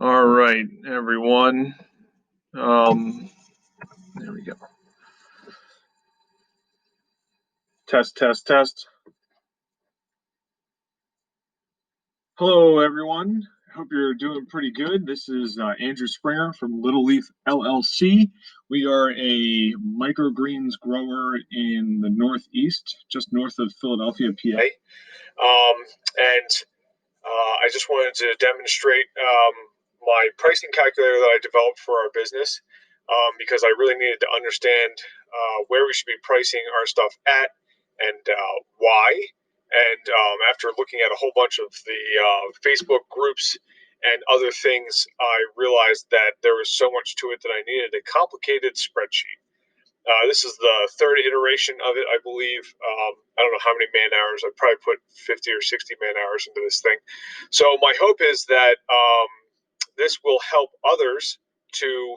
All right, everyone. There we go. Test, test, test. Hello, everyone. I hope you're doing pretty good. This is Andrew Springer from Little Leaf LLC. We are a microgreens grower in the Northeast, just north of Philadelphia, PA. And I just wanted to demonstrate my pricing calculator that I developed for our business because I really needed to understand where we should be pricing our stuff at and why. And after looking at a whole bunch of the Facebook groups and other things, I realized that there was so much to it that I needed a complicated spreadsheet. This is the third iteration of it, I believe. I don't know how many man hours. I probably put 50 or 60 man hours into this thing. So my hope is that this will help others to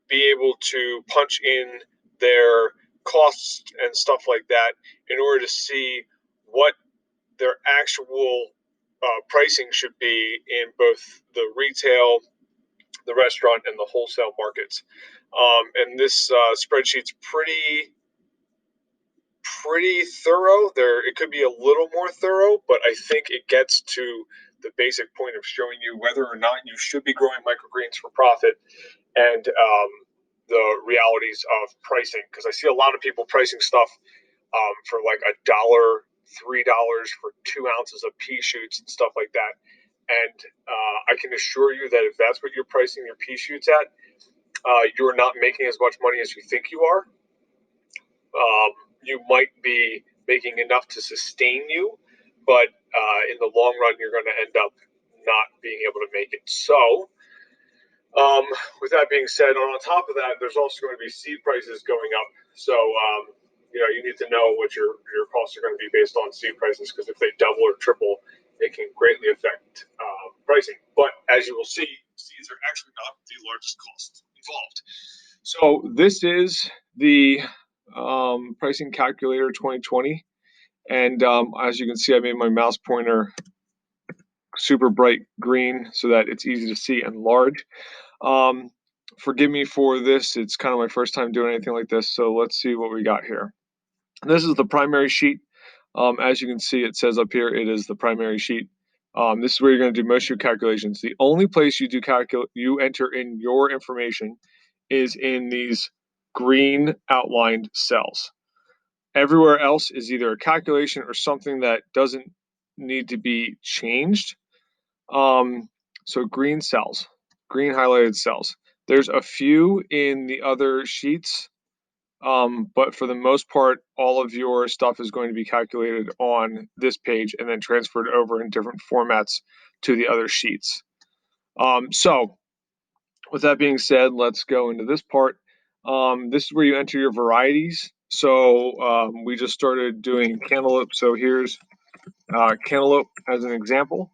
be able to punch in their costs and stuff like that in order to see what their actual pricing should be in both the retail, the restaurant, and the wholesale markets. And this spreadsheet's pretty thorough. It could be a little more thorough, but I think it gets to the basic point of showing you whether or not you should be growing microgreens for profit and the realities of pricing. Because I see a lot of people pricing stuff for like $1, $3 for 2 ounces of pea shoots and stuff like that. And I can assure you that if that's what you're pricing your pea shoots at, you're not making as much money as you think you are. You might be making enough to sustain you, but in the long run, you're going to end up not being able to make it. So, with that being said, on top of that, there's also going to be seed prices going up. So, you need to know what your costs are going to be based on seed prices, because if they double or triple, it can greatly affect pricing. But as you will see, seeds are actually not the largest cost involved. So this is the pricing calculator 2020. And as you can see, I made my mouse pointer super bright green so that it's easy to see and large. Forgive me for this. It's kind of my first time doing anything like this. So let's see what we got here. This is the primary sheet. As you can see, it says up here, it is the primary sheet. This is where you're going to do most of your calculations. The only place you you enter in your information is in these green outlined cells. Everywhere else is either a calculation or something that doesn't need to be changed. So green cells, green highlighted cells. There's a few in the other sheets, but for the most part, all of your stuff is going to be calculated on this page and then transferred over in different formats to the other sheets. So with that being said, let's go into this part. This is where you enter your varieties. So we just started doing cantaloupe. So here's cantaloupe as an example.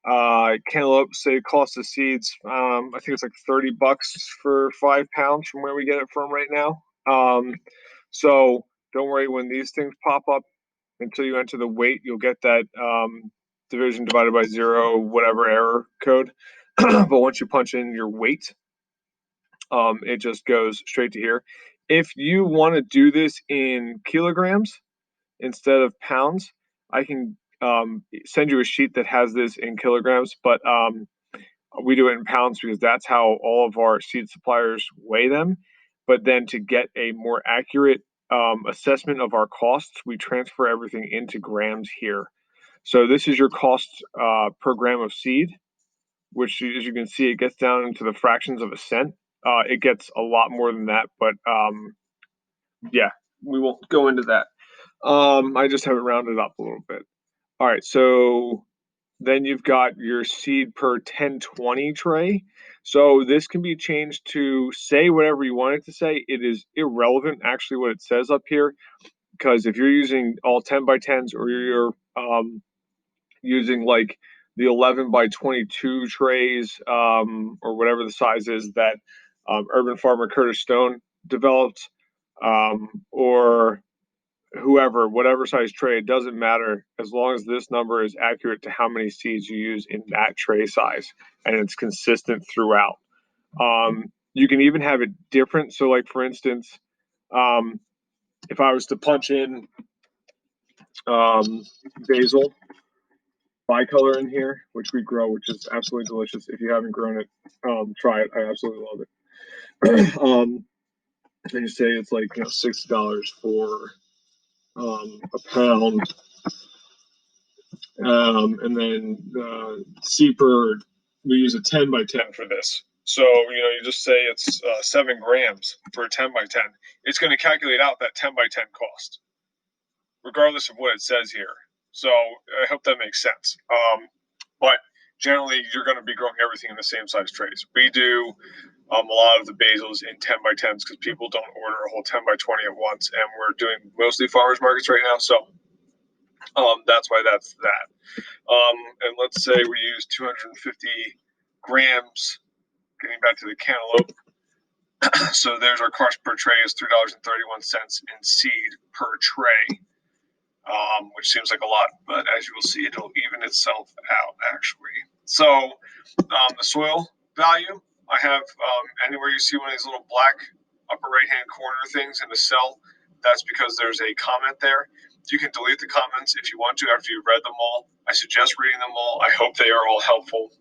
Cantaloupe, say, cost of seeds. I think it's like $30 for 5 pounds from where we get it from right now. So don't worry when these things pop up until you enter the weight. You'll get that division divided by 0, whatever error code. But once you punch in your weight, it just goes straight to here. If you want to do this in kilograms instead of pounds, I can send you a sheet that has this in kilograms, but we do it in pounds because that's how all of our seed suppliers weigh them. But then to get a more accurate assessment of our costs, we transfer everything into grams here. So this is your cost per gram of seed, which, as you can see, it gets down into the fractions of a cent. It gets a lot more than that, but yeah, we won't go into that. I just have it rounded up a little bit. All right, so then you've got your seed per 1020 tray. So this can be changed to say whatever you want it to say. It is irrelevant, actually, what it says up here, because if you're using all 10 by 10s or you're using like the 11 by 22 trays or whatever the size is that urban farmer Curtis Stone developed, or whoever, whatever size tray, it doesn't matter as long as this number is accurate to how many seeds you use in that tray size and it's consistent throughout. You can even have it different. So, like for instance, if I was to punch in basil bicolor in here, which we grow, which is absolutely delicious. If you haven't grown it, try it. I absolutely love it. And you say it's like $60 for a pound, and then Seaper, we use a 10 by 10 for this. So you just say it's 7 grams for a 10 by 10. It's going to calculate out that 10 by 10 cost, regardless of what it says here. So I hope that makes sense. But generally, you're going to be growing everything in the same size trays. We do a lot of the basils in 10 by 10s because people don't order a whole 10 by 20 at once, and we're doing mostly farmers markets right now. So that's why that's that. And let's say we use 250 grams, getting back to the cantaloupe. So there's our cost per tray is $3.31 in seed per tray, which seems like a lot, but as you will see, it'll even itself out actually. So the soil value, I have anywhere you see one of these little black upper right-hand corner things in the cell, that's because there's a comment there. You can delete the comments if you want to after you've read them all. I suggest reading them all. I hope they are all helpful.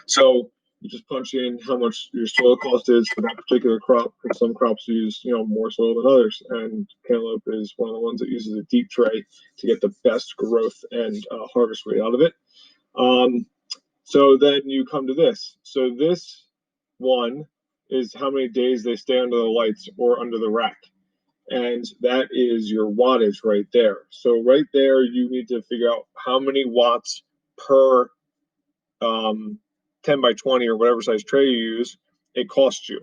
So you just punch in how much your soil cost is for that particular crop. And some crops use more soil than others, and cantaloupe is one of the ones that uses a deep tray to get the best growth and harvest rate out of it. So then you come to this. So this one is how many days they stay under the lights or under the rack. And that is your wattage right there. So right there, you need to figure out how many watts per 10 by 20 or whatever size tray you use, it costs you.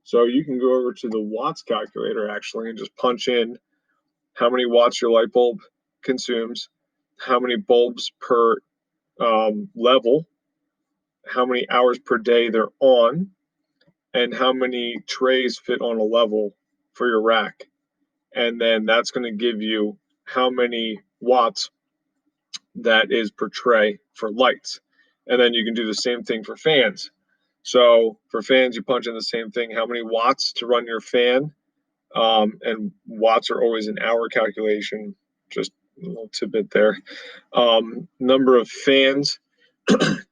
So you can go over to the watts calculator actually and just punch in how many watts your light bulb consumes, how many bulbs per level, how many hours per day they're on, and how many trays fit on a level for your rack. And then that's going to give you how many watts that is per tray for lights. And then you can do the same thing for fans. So for fans, you punch in the same thing, how many watts to run your fan. And watts are always an hour calculation, just a little tidbit there. Number of fans,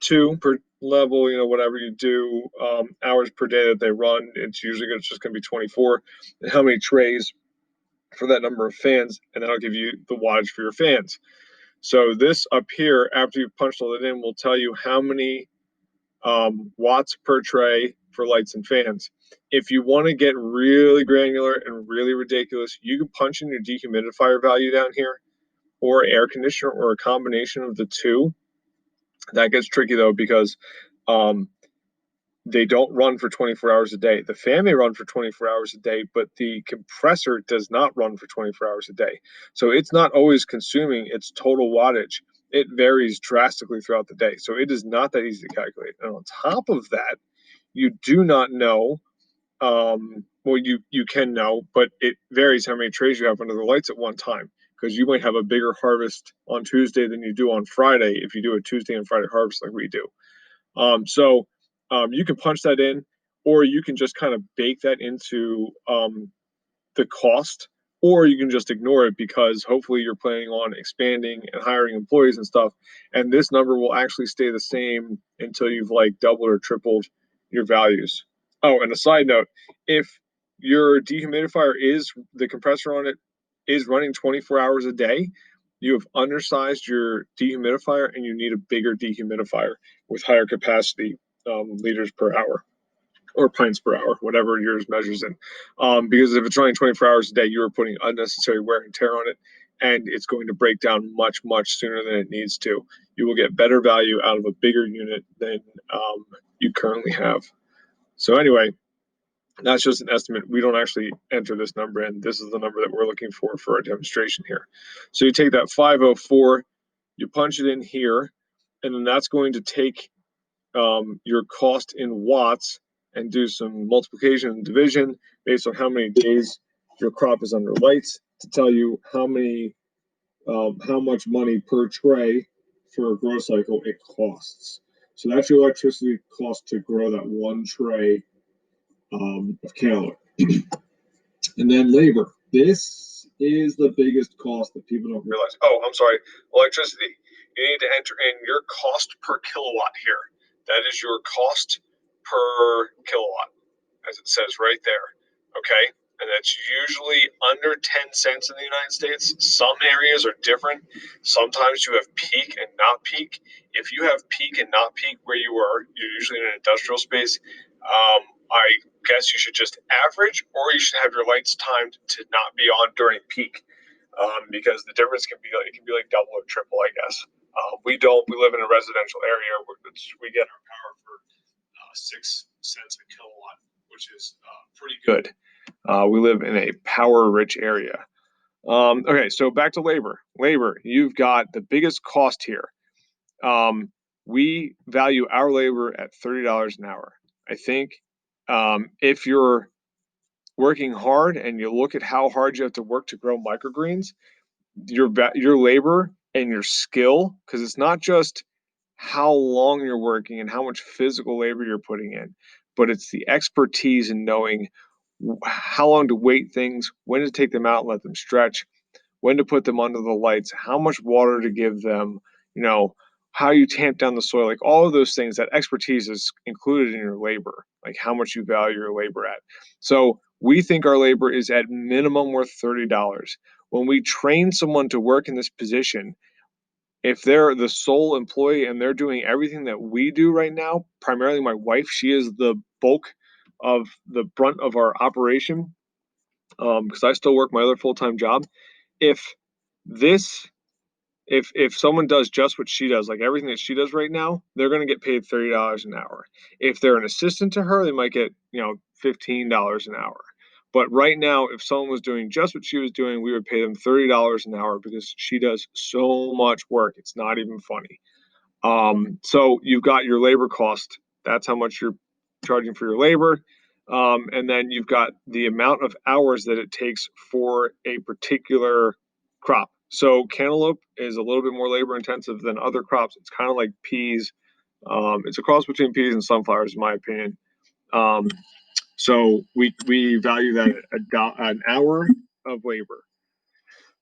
2 per level, whatever you do, hours per day that they run, it's just going to be 24. And how many trays for that number of fans, and that'll give you the wattage for your fans. So this up here, after you've punched all that in, will tell you how many watts per tray for lights and fans. If you want to get really granular and really ridiculous, you can punch in your dehumidifier value down here, or air conditioner, or a combination of the two. That gets tricky though, because they don't run for 24 hours a day. The fan may run for 24 hours a day, but the compressor does not run for 24 hours a day. So it's not always consuming its total wattage. It varies drastically throughout the day. So it is not that easy to calculate. And on top of that, you do not know, well, you can know, but it varies how many trays you have under the lights at one time, because you might have a bigger harvest on Tuesday than you do on Friday if you do a Tuesday and Friday harvest like we do. So you can punch that in, or you can just kind of bake that into the cost, or you can just ignore it because hopefully you're planning on expanding and hiring employees and stuff. And this number will actually stay the same until you've like doubled or tripled your values. Oh, and a side note, if your dehumidifier the compressor on it is running 24 hours a day, you have undersized your dehumidifier and you need a bigger dehumidifier with higher capacity liters per hour or pints per hour, whatever yours measures in. Because if it's running 24 hours a day, you're putting unnecessary wear and tear on it, and it's going to break down much, much sooner than it needs to. You will get better value out of a bigger unit than you currently have. So anyway, that's just an estimate. We don't actually enter this number in. This is the number that we're looking for our demonstration here. So you take that 504, you punch it in here, and then that's going to take your cost in watts and do some multiplication and division based on how many days your crop is under lights. to tell you how much money per tray for a grow cycle it costs. So that's your electricity cost to grow that one tray of cantaloupe. And then labor. This is the biggest cost that people don't realize. Oh, I'm sorry. Electricity. You need to enter in your cost per kilowatt here. That is your cost per kilowatt, as it says right there. Okay. And that's usually under 10 cents in the United States. Some areas are different. Sometimes you have peak and not peak. If you have peak and not peak where you are, you're usually in an industrial space. I guess you should just average, or you should have your lights timed to not be on during peak, because the difference can be like double or triple, I guess. We don't. We live in a residential area where we get our power for 6 cents a kilowatt, which is pretty good. We live in a power-rich area. Okay, so back to labor. Labor, you've got the biggest cost here. We value our labor at $30 an hour. I think if you're working hard and you look at how hard you have to work to grow microgreens, your labor and your skill, because it's not just how long you're working and how much physical labor you're putting in, but it's the expertise in knowing how long to wait things, when to take them out and let them stretch, when to put them under the lights, how much water to give them, how you tamp down the soil, like all of those things. That expertise is included in your labor, like how much you value your labor at. So we think our labor is at minimum worth $30. When we train someone to work in this position, if they're the sole employee and they're doing everything that we do right now, primarily my wife, she is the bulk of the brunt of our operation, because I still work my other full-time job. If this if someone does just what she does, like everything that she does right now, they're going to get paid $30 an hour. If they're an assistant to her, they might get $15 an hour. But right now, if someone was doing just what she was doing, we would pay them $30 an hour because she does so much work. It's not even funny. So you've got your labor cost. That's how much you're charging for your labor. And then you've got the amount of hours that it takes for a particular crop. So cantaloupe is a little bit more labor intensive than other crops. It's kind of like peas. It's a cross between peas and sunflowers, in my opinion. Um, so we value that at an hour of labor.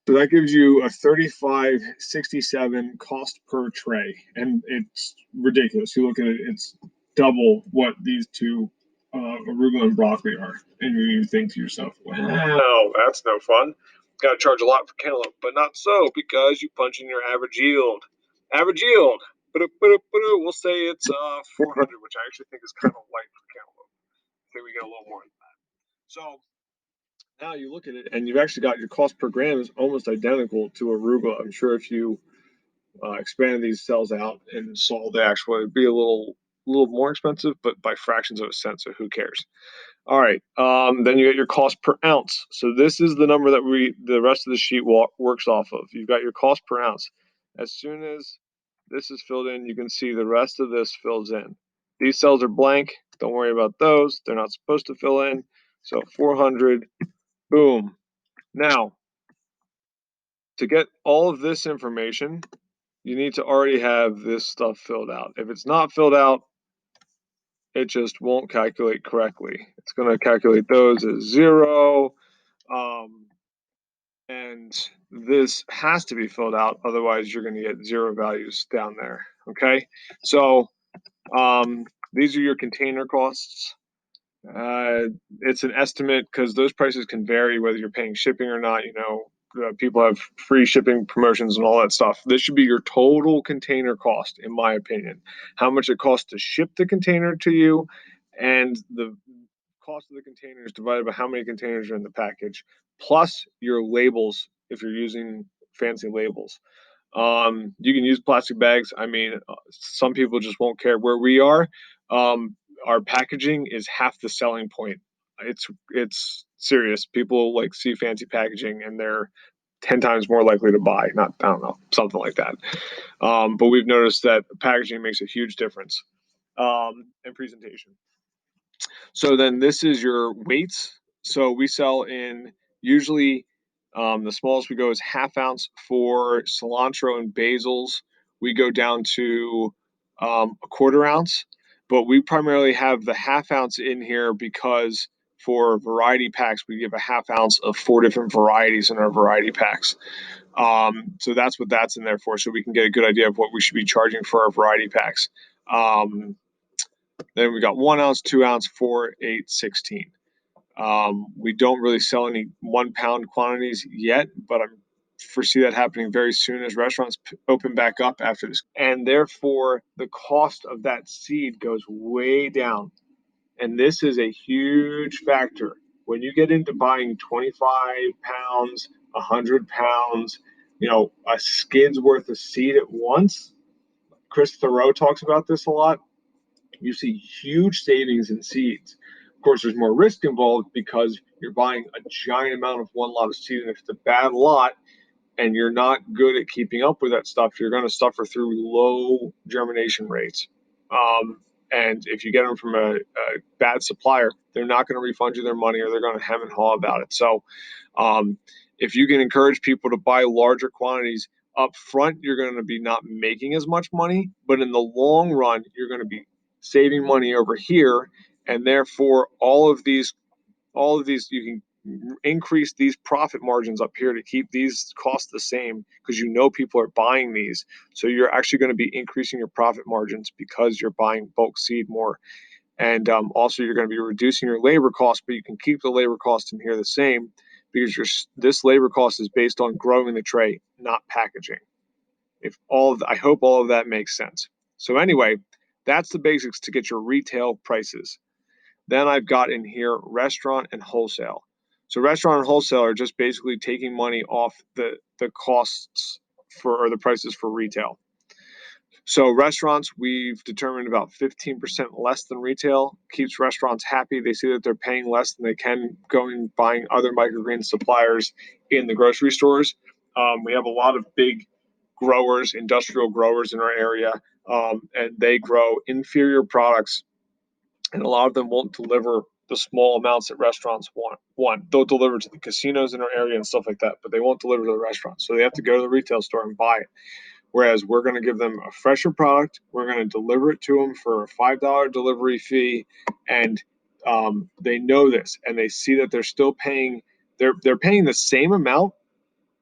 So that gives you a 35.67 cost per tray, and it's ridiculous. You look at it; it's double what these two arugula and broccoli are, and you think to yourself, "Wow, that's no fun." Got to charge a lot for cantaloupe, but not so because you punch in your average yield. Average yield, but we'll say it's 400, which I actually think is kind of light for cantaloupe. I think we get a little more than that. So now you look at it and you've actually got your cost per gram is almost identical to arugula. I'm sure if you expanded these cells out and sold the actual, it'd be a little more expensive, but by fractions of a cent. So who cares? All right. Then you get your cost per ounce. So this is the number that the rest of the sheet works off of. You've got your cost per ounce. As soon as this is filled in, you can see the rest of this fills in. These cells are blank. Don't worry about those. They're not supposed to fill in. So 400, boom. Now, to get all of this information, you need to already have this stuff filled out. If it's not filled out, it just won't calculate correctly. It's going to calculate those as 0. And this has to be filled out. Otherwise, you're going to get 0 values down there. Okay. So these are your container costs. It's an estimate because those prices can vary whether you're paying shipping or not. People have free shipping promotions and all that stuff. This should be your total container cost, in my opinion. How much it costs to ship the container to you, and the cost of the container is divided by how many containers are in the package, plus your labels if you're using fancy labels. You can use plastic bags. I mean, some people just won't care. Where we are, our packaging is half the selling point. It's serious. People like see fancy packaging and they're 10 times more likely to buy. Not, I don't know, something like that. But we've noticed that packaging makes a huge difference, and presentation. So then this is your weights. So we sell in usually The smallest we go is ½ ounce. For cilantro and basils, we go down to ¼ ounce, but we primarily have the ½ ounce in here because for variety packs, we give a ½ ounce of 4 different varieties in our variety packs. So that's what that's in there for, so we can get a good idea of what we should be charging for our variety packs. Then we got 1 ounce, 2 ounce, 4, 8, 16. We don't really sell any 1 pound quantities yet, but I foresee that happening very soon as restaurants open back up after this. And therefore, the cost of that seed goes way down. And this is a huge factor. When you get into buying 25 pounds, 100 pounds, a skid's worth of seed at once. Chris Thoreau talks about this a lot. You see huge savings in seeds. Of course, there's more risk involved because you're buying a giant amount of one lot of seed. And if it's a bad lot and you're not good at keeping up with that stuff, you're going to suffer through low germination rates. And if you get them from a bad supplier, they're not going to refund you their money, or they're going to hem and haw about it. So if you can encourage people to buy larger quantities up front, you're going to be not making as much money, but in the long run, you're going to be saving money over here. And therefore, all of these, you can increase these profit margins up here to keep these costs the same, because people are buying these. So you're actually going to be increasing your profit margins because you're buying bulk seed more. And also, you're going to be reducing your labor costs, but you can keep the labor costs in here the same, because this labor cost is based on growing the tray, not packaging. I hope all of that makes sense. So anyway, that's the basics to get your retail prices. Then I've got in here restaurant and wholesale. So restaurant and wholesale are just basically taking money off the costs or the prices for retail. So restaurants, we've determined about 15% less than retail keeps restaurants happy. They see that they're paying less than they can going buying other microgreen suppliers in the grocery stores. We have a lot of big growers, industrial growers in our area, and they grow inferior products, and a lot of them won't deliver the small amounts that restaurants want. They'll deliver to the casinos in our area and stuff like that, but they won't deliver to the restaurants. So they have to go to the retail store and buy it. Whereas we're going to give them a fresher product. We're going to deliver it to them for a $5 delivery fee. And they know this, and they see that they're still paying. They're paying the same amount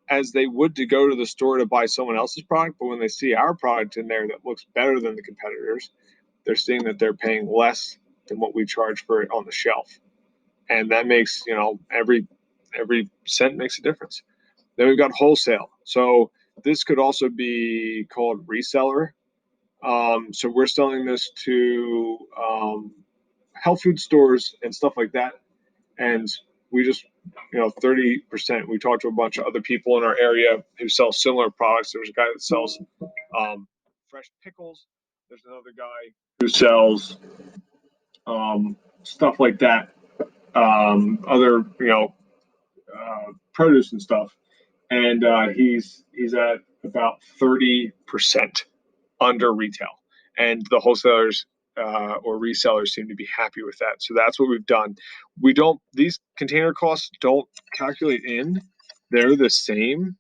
as they would to go to the store to buy someone else's product. But when they see our product in there that looks better than the competitors, they're seeing that they're paying less than what we charge for it on the shelf. And that makes, every cent makes a difference. Then we've got wholesale. So this could also be called reseller. So we're selling this to health food stores and stuff like that. And we just, 30%. We talked to a bunch of other people in our area who sell similar products. There's a guy that sells fresh pickles. There's another guy who sells stuff like that. Other, produce and stuff. And he's at about 30% under retail, and the wholesalers or resellers seem to be happy with that. So that's what we've done. These container costs don't calculate in; they're the same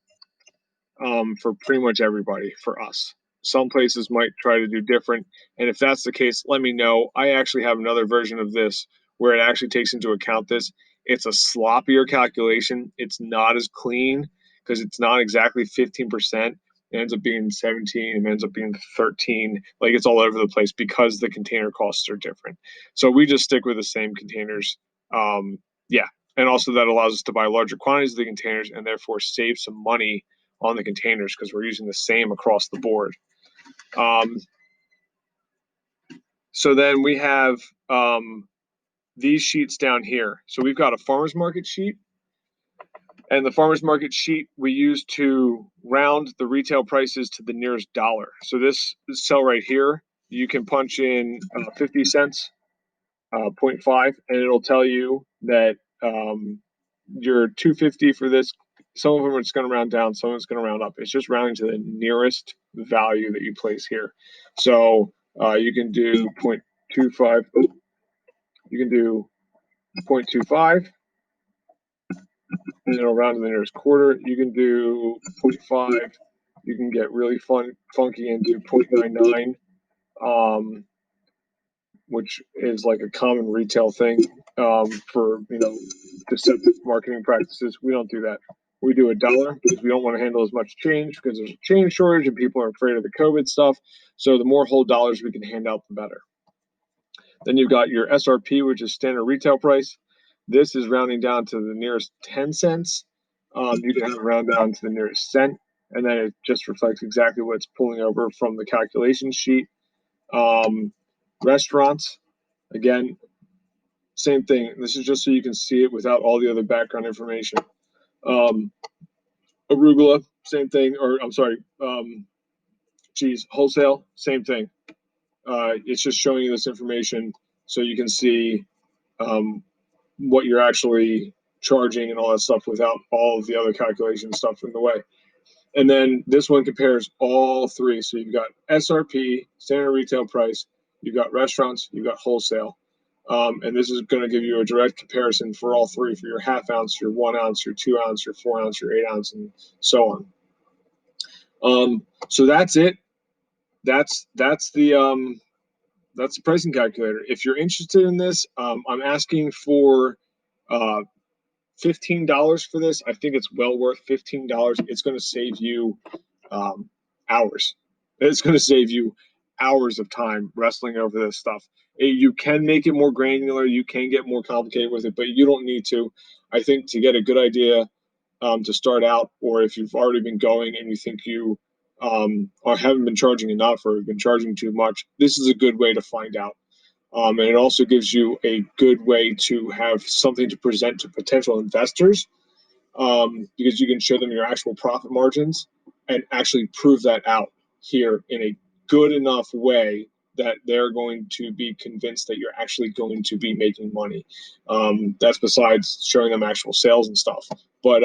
for pretty much everybody. For us, some places might try to do different, and if that's the case, let me know. I actually have another version of this where it actually takes into account this. It's a sloppier calculation. It's not as clean because it's not exactly 15%. It ends up being 17. It ends up being 13. Like, it's all over the place because the container costs are different. So we just stick with the same containers. Yeah. And also that allows us to buy larger quantities of the containers and therefore save some money on the containers because we're using the same across the board. So then we have these sheets down here. So we've got a farmer's market sheet, and the farmer's market sheet we use to round the retail prices to the nearest dollar. So this cell right here, you can punch in 50 cents, 0.5, and it'll tell you that your 250 for this. Some of them are just going to round down, some of it's going to round up. It's just rounding to the nearest value that you place here. So you can do 0.25. You can do 0.25. and it'll round to the nearest quarter. You can do 0.5. You can get really funky and do 0.99, which is like a common retail thing for deceptive marketing practices. We don't do that. We do $1 because we don't want to handle as much change because there's a change shortage and people are afraid of the COVID stuff. So the more whole dollars we can hand out, the better. Then you've got your SRP, which is standard retail price. This is rounding down to the nearest 10 cents. You can have it round down to the nearest cent, and then it just reflects exactly what it's pulling over from the calculation sheet. Restaurants, again, same thing. This is just so you can see it without all the other background information. Arugula, same thing, or I'm sorry, cheese. Wholesale, same thing. It's just showing you this information so you can see what you're actually charging and all that stuff without all of the other calculation stuff in the way. And then this one compares all three. So you've got SRP, standard retail price, you've got restaurants, you've got wholesale. And this is going to give you a direct comparison for all three, for your half ounce, your 1 ounce, your 2 ounce, your 4 ounce, your 8 ounce, and so on. So that's it. That's the pricing calculator. If you're interested in this, I'm asking for $15 for this. I think it's well worth $15. It's going to save you hours. It's going to save you hours of time wrestling over this stuff. You can make it more granular. You can get more complicated with it, but you don't need to. I think to get a good idea to start out, or if you've already been going and you think you or haven't been charging enough or have been charging too much, this is a good way to find out. And it also gives you a good way to have something to present to potential investors because you can show them your actual profit margins and actually prove that out here in a good enough way that they're going to be convinced that you're actually going to be making money. That's besides showing them actual sales and stuff. But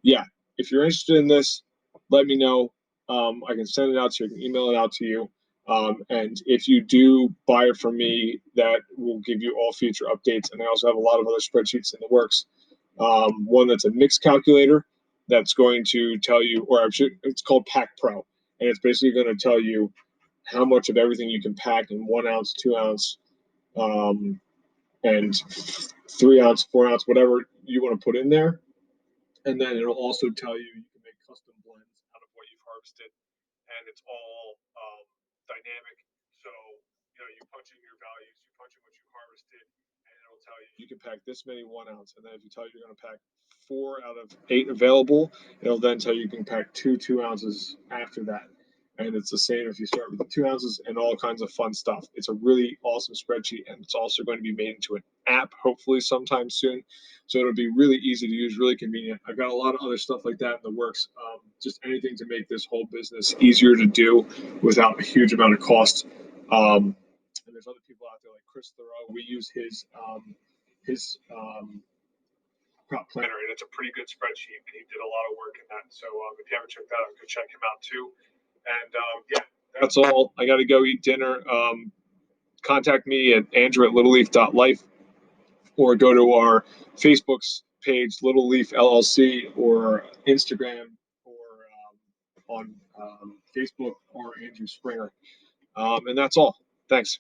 yeah, if you're interested in this, let me know. I can send it out to you. I can email it out to you. And if you do buy it from me, that will give you all future updates. And I also have a lot of other spreadsheets in the works. One that's a mix calculator that's going to tell you, or it's called Pack Pro, and it's basically going to tell you how much of everything you can pack in 1 ounce, 2 ounce, and 3 ounce, 4 ounce, whatever you want to put in there. And then it'll also tell you can make custom blends out of what you've harvested, and it's all dynamic. So you punch in your values, you punch in what you harvested, and it'll tell you can pack this many 1 ounce. And then if you tell you you're going to pack 4 out of 8 available, it'll then tell you can pack 2 ounces after that. And it's the same if you start with the 2 ounces and all kinds of fun stuff. It's a really awesome spreadsheet, and it's also going to be made into an app hopefully sometime soon. So it'll be really easy to use, really convenient. I've got a lot of other stuff like that in the works. Just anything to make this whole business easier to do without a huge amount of cost. And there's other people out there like Chris Thoreau. We use his crop planner, and it's a pretty good spreadsheet. And he did a lot of work in that. So if you haven't checked that out, go check him out too. And yeah, that's all. I got to go eat dinner. Contact me at andrew@littleleaf.life, or go to our Facebook's page, Little Leaf LLC, or Instagram, or on Facebook, or Andrew Springer. And that's all. Thanks.